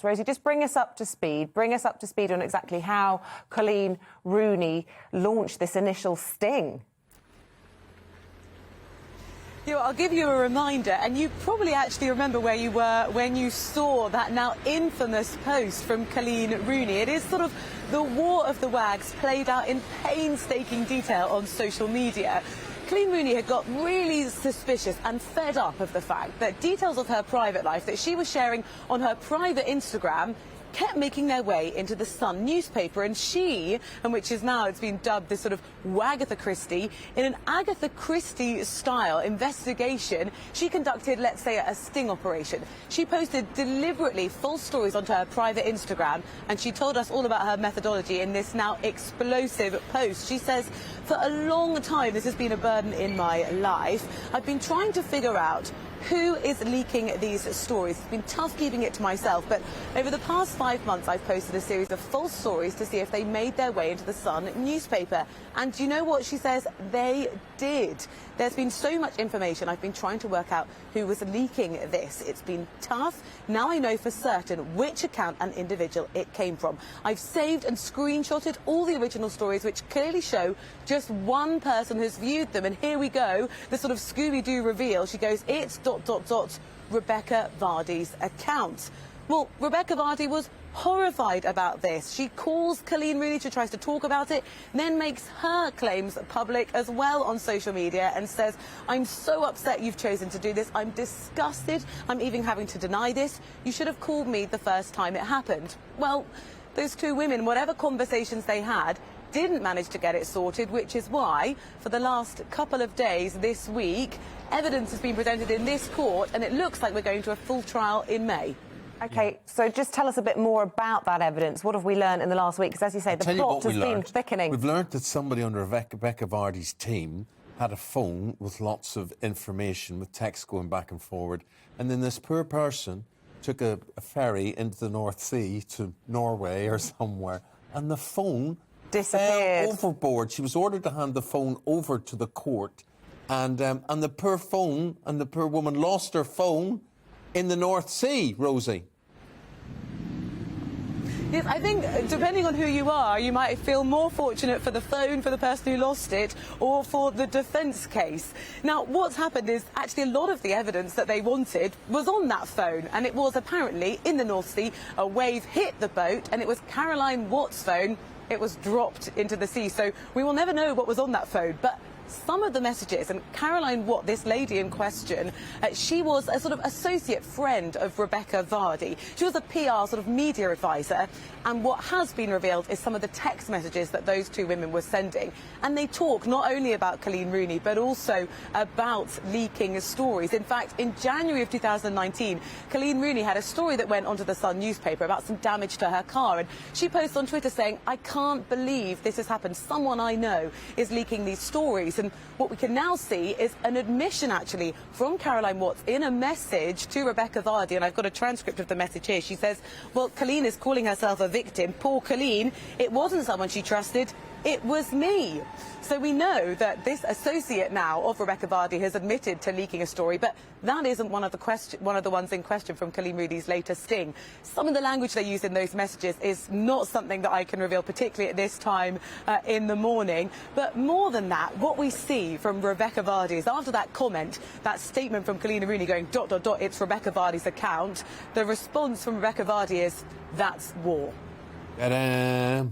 Rosie, just bring us up to speed. Bring us up to speed on exactly how Coleen Rooney launched this initial sting. I'll give you a reminder, and you probably actually remember where you were when you saw that now infamous post from Coleen Rooney. It is sort of the war of the wags played out in painstaking detail on social media. Coleen Rooney had got really suspicious and fed up of the fact that details of her private life that she was sharing on her private Instagram kept making their way into the Sun newspaper, and she, and which is now, it's been dubbed this sort of Wagatha Christie, in an Agatha Christie style investigation, she conducted, let's say, a sting operation. She posted deliberately false stories onto her private Instagram, and she told us all about her methodology in this now explosive post. She says, for a long time this has been a burden in my life. I've been trying to figure out who is leaking these stories. It's been tough keeping it to myself, but over the past 5 months I've posted a series of false stories to see if they made their way into the Sun newspaper. And do you know what she says? They did. There's been so much information. I've been trying to work out who was leaking this. It's been tough. Now I know for certain which account and individual it came from. I've saved and screenshotted all the original stories, which clearly show just one person has viewed them. And here we go, the sort of Scooby-Doo reveal. She goes, it's ... Rebekah Vardy's account. Well, Rebekah Vardy was horrified about this. She calls Coleen Rooney, she tries to talk about it, then makes her claims public as well on social media and says, I'm so upset you've chosen to do this. I'm disgusted. I'm even having to deny this. You should have called me the first time it happened. Well, those two women, whatever conversations they had, didn't manage to get it sorted, which is why, for the last couple of days this week, evidence has been presented in this court, and it looks like we're going to a full trial in May. OK, so just tell us a bit more about that evidence. What have we learned in the last week? Because, as you say, the plot has been thickening. We've learned that somebody under Rebekah Vardy's team had a phone with lots of information, with text going back and forward, and then this poor person took a ferry into the North Sea to Norway or somewhere, and the phone disappeared. Fell overboard. She was ordered to hand the phone over to the court, and the poor phone and the poor woman lost her phone in the North Sea, Rosie. Yes, I think, depending on who you are, you might feel more fortunate for the phone, for the person who lost it, or for the defence case. Now, what's happened is actually a lot of the evidence that they wanted was on that phone, and it was apparently in the North Sea. A wave hit the boat, and it was Caroline Watt's phone. It was dropped into the sea, so we will never know what was on that phone. But some of the messages, and Caroline Watt, this lady in question, she was a sort of associate friend of Rebekah Vardy. She was a PR sort of media advisor, and what has been revealed is some of the text messages that those two women were sending. And they talk not only about Coleen Rooney, but also about leaking stories. In fact, in January of 2019, Coleen Rooney had a story that went onto the Sun newspaper about some damage to her car, and she posted on Twitter saying, I can't believe this has happened. Someone I know is leaking these stories. And what we can now see is an admission, actually, from Caroline Watts in a message to Rebekah Vardy, and I've got a transcript of the message here. She says, well, Coleen is calling herself a victim. Poor Coleen. It wasn't someone she trusted. It was me. So we know that this associate now of Rebekah Vardy has admitted to leaking a story, but that isn't one of the ones in question from Coleen Rooney's latest sting. Some of the language they use in those messages is not something that I can reveal, particularly at this time in the morning. But more than that, what we see from Rebekah Vardy is after that comment, that statement from Coleen Rooney going ... it's Rebekah Vardy's account, the response from Rebekah Vardy is, that's war. Ta-da!